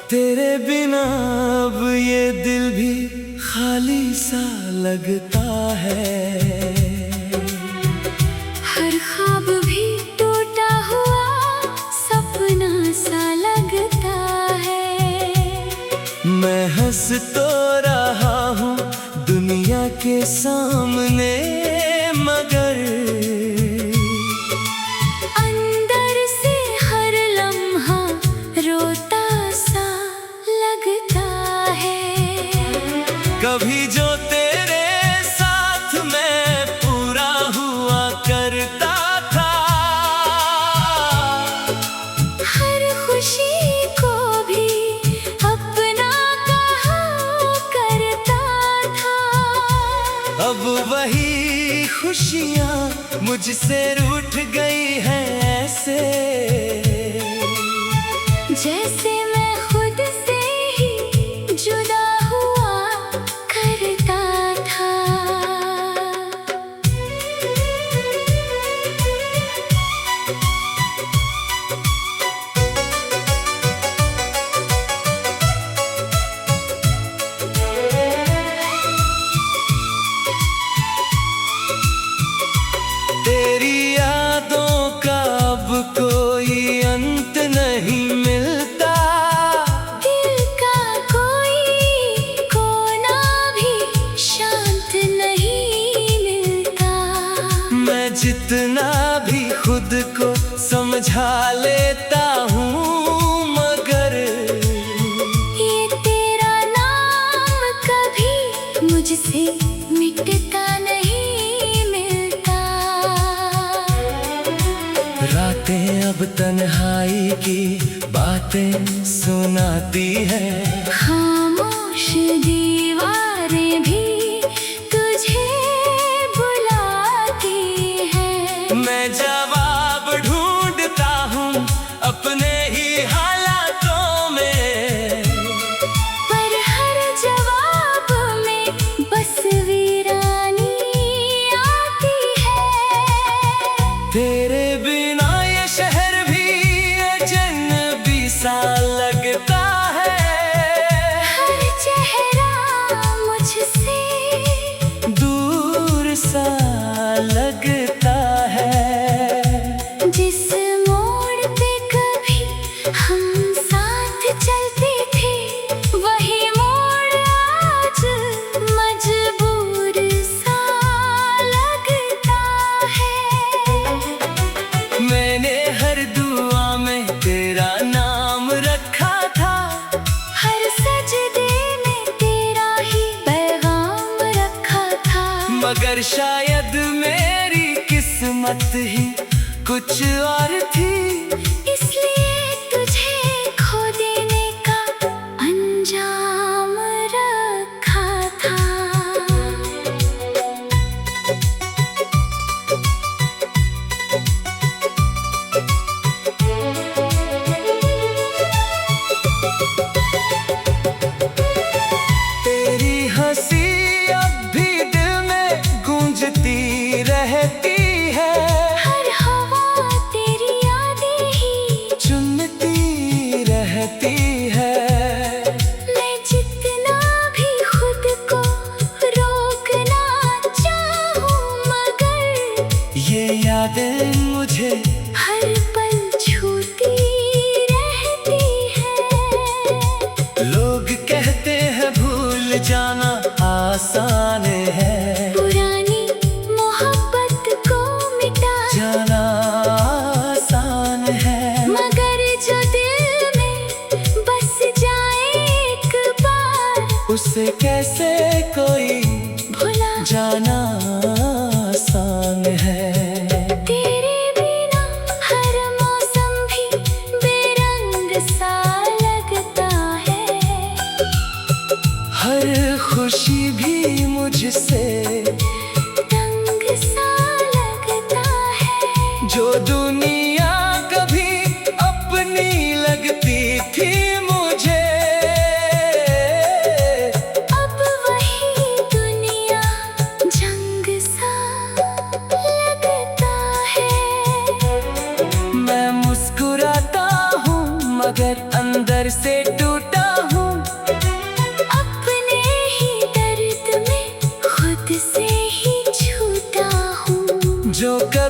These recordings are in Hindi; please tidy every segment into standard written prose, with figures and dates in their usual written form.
तेरे बिना अब ये दिल भी खाली सा लगता है। हर ख्वाब भी टूटा हुआ सपना सा लगता है। मैं हंस तो रहा हूँ दुनिया के सामने, मगर अंदर से हर लम्हा रोता सा लगता है। कभी जो तेरे साथ मैं पूरा हुआ करता था, हर खुशी को भी अपना कहा करता था। अब वही खुशियाँ मुझसे रूठ गई हैं ऐसे, जैसे मैं खुद से ही जुदा हुआ करता था। तेरी यादों का अब कोई अंत नहीं मिलता। दिल का कोई कोना भी शांत नहीं मिलता। मैं जितना भी खुद को समझा लेता हूँ, मगर ये तेरा नाम कभी मुझसे मिटता नहीं मिलता। रातें अब तन्हाई की बातें सुनाती है। खामोश दीवारें भी तुझे बुलाती हैं। मैं जवाब ढूंढता हूँ अपने ही हालातों में, पर हर जवाब में बस वीरानी आती है। तेरे बिना ये शहर भी अजनबी सा लगता है। हर चेहरा मुझसे दूर सा लगता है। जिस मोड़ पे कभी हम साथ चलते थे, वही मोड़ आज मजबूर सा लगता है। मैंने हर दुआ में तेरा नाम रखा था, हर सजदे में तेरा ही पैगाम रखा था। मगर शायद मेरी किस्मत ही कुछ और थी, इसलिए तुझे खो देने का अंजाम रखा था। तेरी हंसी अब भी दिल में गूंजती रहती है। हर हवा तेरी यादें ही चुनती रहती है। मैं जितना भी खुद को रोकना चाहूं, मगर ये यादें मुझे हर पल छूती रहती है। लोग कहते हैं भूल जाना आसान है, पुरानी मोहब्बत को मिटा जाना आसान है। मगर जो दिल में बस जाए एक बार, उसे कैसे कोई भुला जाना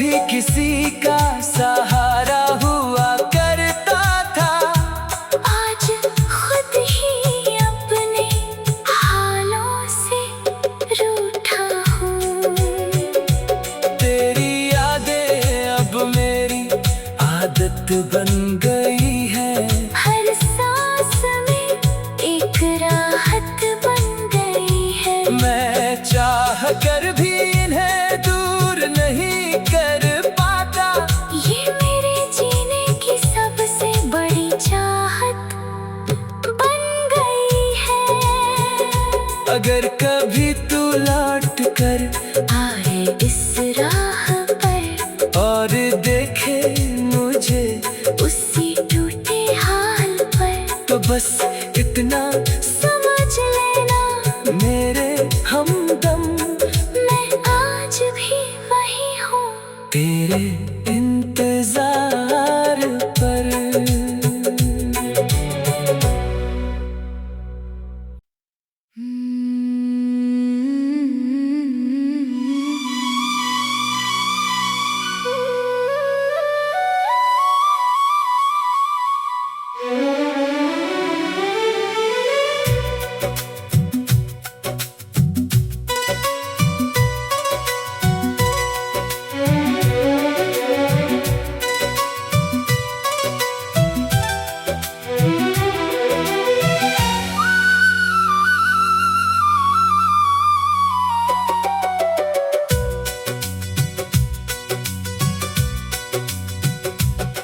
कभी किसी का सहारा हुआ करता था, आज खुद ही अपने हालों से रूठा हूँ। तेरी यादें अब मेरी आदत बन गई है, हर सांस में एक राहत बन गई है। मैं चाह कर भी इन्हें दूर नहीं कर पाता, ये मेरे जीने की सबसे बड़ी चाहत बन गई है। अगर कभी तू लौट कर आए इस राह पर और देखे मुझे उसी टूटे हाल पर, तो बस इतना समझ लेना मेरे हमदम, मैं आज भी वही हूँ तेरे इंतजार पर।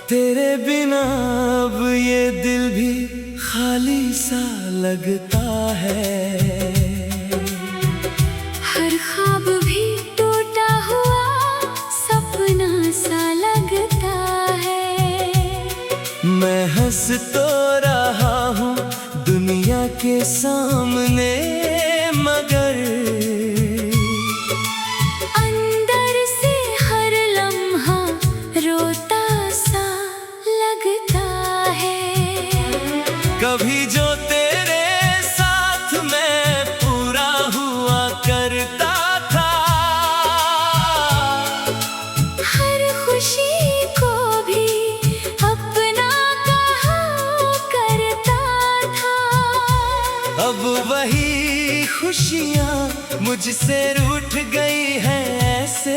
तेरे बिना अब ये दिल भी खाली सा लगता है, हर ख्वाब भी टूटा हुआ सपना सा लगता है। मैं हंस तो रहा हूँ दुनिया के सामने, मगर अंदर से हर लम्हा रोता सा लगता है। कभी जो तेरे साथ मैं पूरा हुआ करता था, हर खुशी को भी अपना कहा करता था। अब वही खुशियाँ मुझसे रूठ गई हैं ऐसे,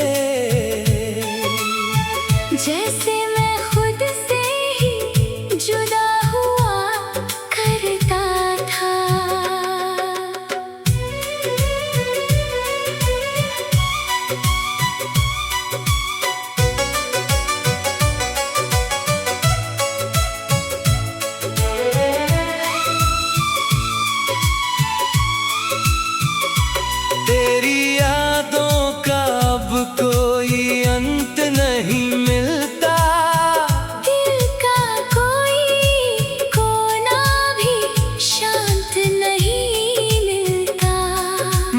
जैसे मैं खुद से ही जुदा हुआ करता था। तेरी यादों का अब कोई अंत नहीं मिलता, दिल का कोई कोना भी शांत नहीं मिलता।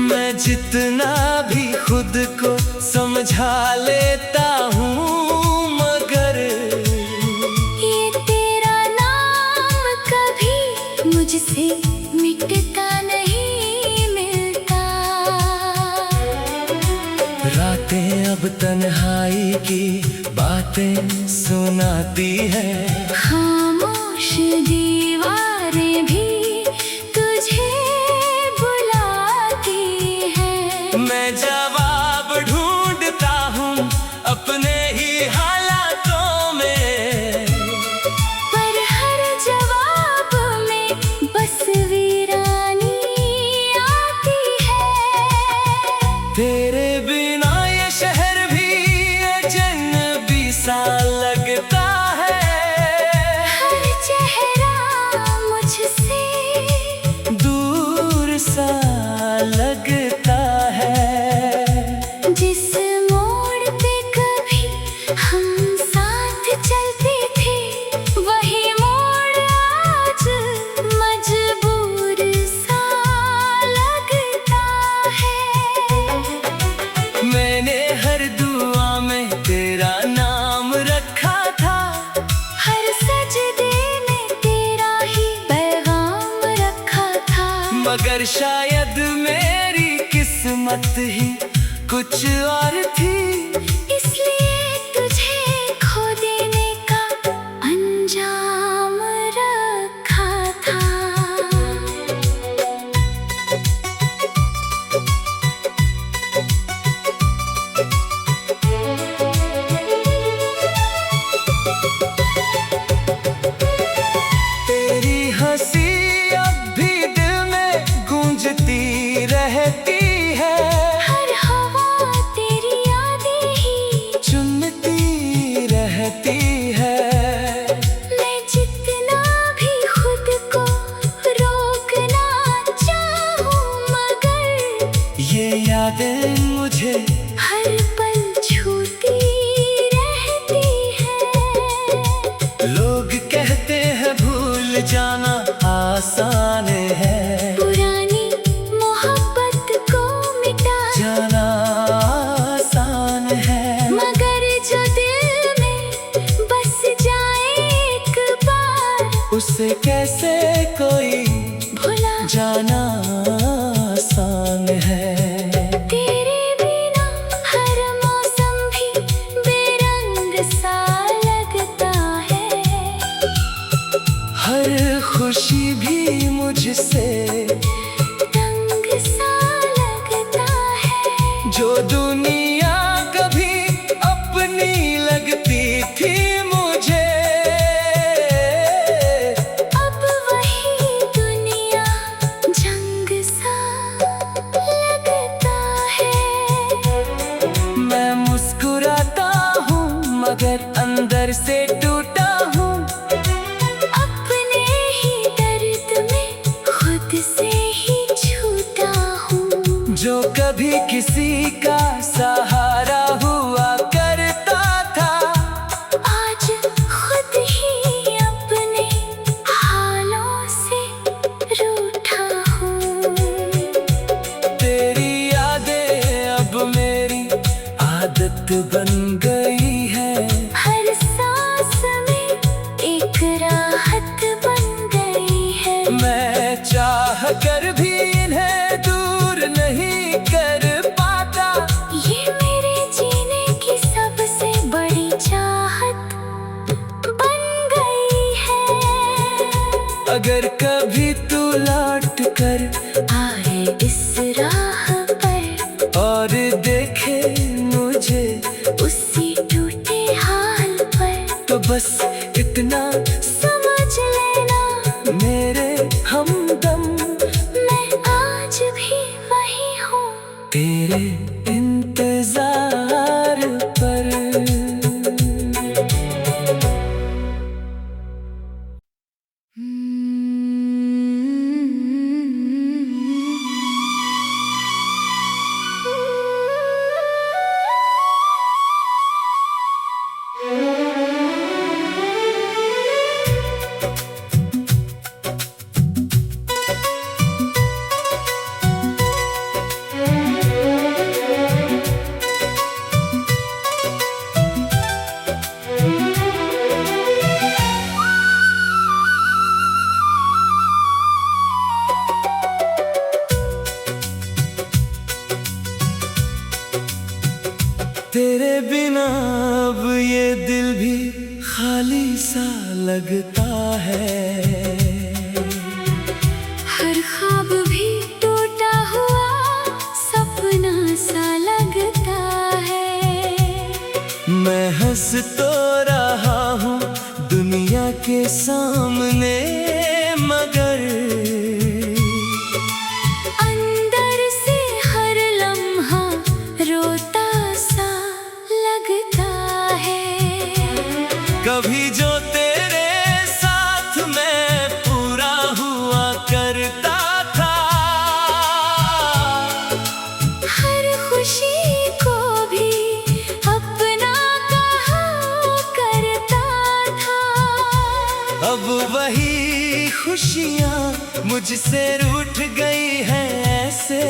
मैं जितना भी खुद को समझा लेता हूँ, मगर ये तेरा नाम कभी मुझसे मिटता नहीं मिलता। रातें अब तन्हाई की बातें सुनाती है, खामोश दीवारें भी तुझे बुलाती हैं। मैं जवाब ढूंढता हूँ अपने ही हालातों में, पर हर जवाब में बस वीरानी आती है। तेरे बिना ये शहर भी अजनबी सा लगता है, हर चेहरा मुझसे दूर सा लगता है। जिस मोड़ पे कभी हम साथ चलते थे, वही मोड़ आज मजबूर सा लगता है। मैंने हर दुआ में तेरा नाम रखा था, हर सजदे में तेरा ही पैगाम रखा था। मगर शायद मेरी किस्मत ही कुछ और थी, इसलिए मुझे हर पल छूती रहती है। लोग कहते हैं भूल जाना आसान है, पुरानी मोहब्बत को मिटा जाना आसान है। मगर जो दिल में बस जाए एक बार, उसे कैसे कोई भुला जाना आसान है। तेरे बिना हर मौसम भी बेरंग सा लगता है। हर खुशी भी मुझसे तंग सा लगता है। जो दुनिया कभी अपनी लगती थी मुझे, अब वही दुनिया जंग सा लगता है। मैं मुस्कुराता हूँ मगर अंदर से टूटा हूँ। अपने ही दर्द में खुद से ही छूटा हूँ। जो कभी किसी का सहारा हुआ करता था, आज खुद ही अपने हालों से रूठा हूँ। तेरी यादें अब मेरी आदत बन गई है। हर सांस में एक राहत बन गई है। मैं चाह कर भी इन्हें दूर नहीं कर पाता। ये मेरे जीने की सबसे बड़ी चाहत बन गई है। अगर कभी तू लौट कर आए इस राह पर और देखे मुझे, उसी टूटे हाल पर, तो बस इतना समझ लेना मेरे हमदम, मैं आज भी वही हूँ। तेरे इंतजार पर। तेरे बिना अब ये दिल भी खाली सा लगता है। हर ख्वाब भी टूटा हुआ सपना सा लगता है। मैं हंस तो रहा हूँ दुनिया के सामने, मगर अंदर से हर लम्हा रोता सा लगता है। कभी जो तेरे साथ मैं पूरा हुआ करता था, हर खुशी को भी अपना कहा करता था। अब वही खुशियाँ मुझसे रूठ गई हैं ऐसे,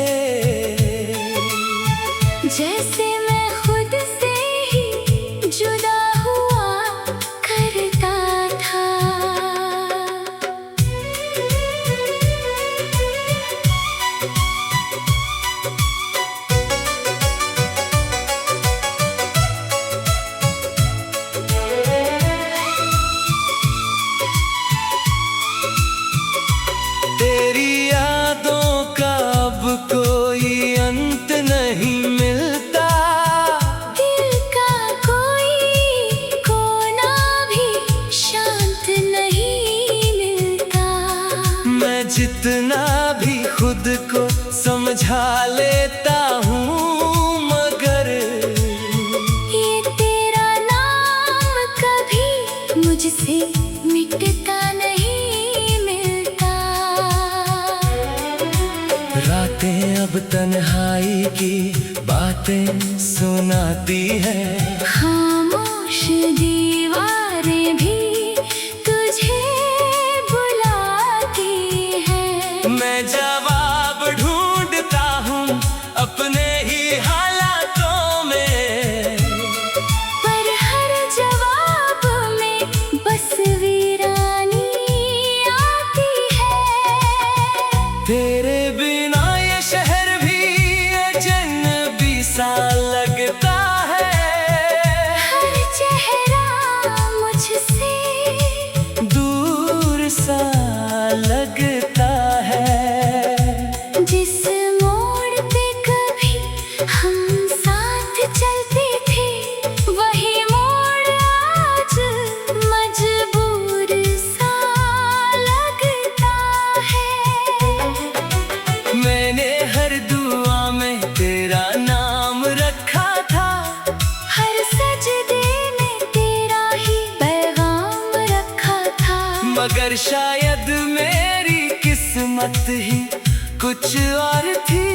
जैसे मैं खुद से ही जुदा हुआ करता था। तेरी यादों का अब कोई अंत नहीं मिलता। दिल का कोई कोना भी शांत नहीं मिलता। मैं जितना भी खुद को समझा लेता हूँ, मगर ये तेरा नाम कभी मुझसे मिटता नहीं मिलता। रातें अब तन्हाई की बात बातें सुनाती है। खामोश दीवारें भी तुझे बुलाती हैं। मैं जवाब ढूंढता हूँ अपने ही हालातों में, पर हर जवाब में बस वीरानी आती है। तेरे बिना ये शहर भी अजनबी सा लगता है। हर चेहरा मुझसे दूर सा लगता है। जिस मोड़ पे कभी हम साथ चलते थे, वही मोड़ आज मजबूर सा लगता है। मैंने हर दुआ में तेरा नाम रखा था, हर सजदे में तेरा ही पैगाम रखा था। मगर शायद मेरी किस्मत ही कुछ और थी।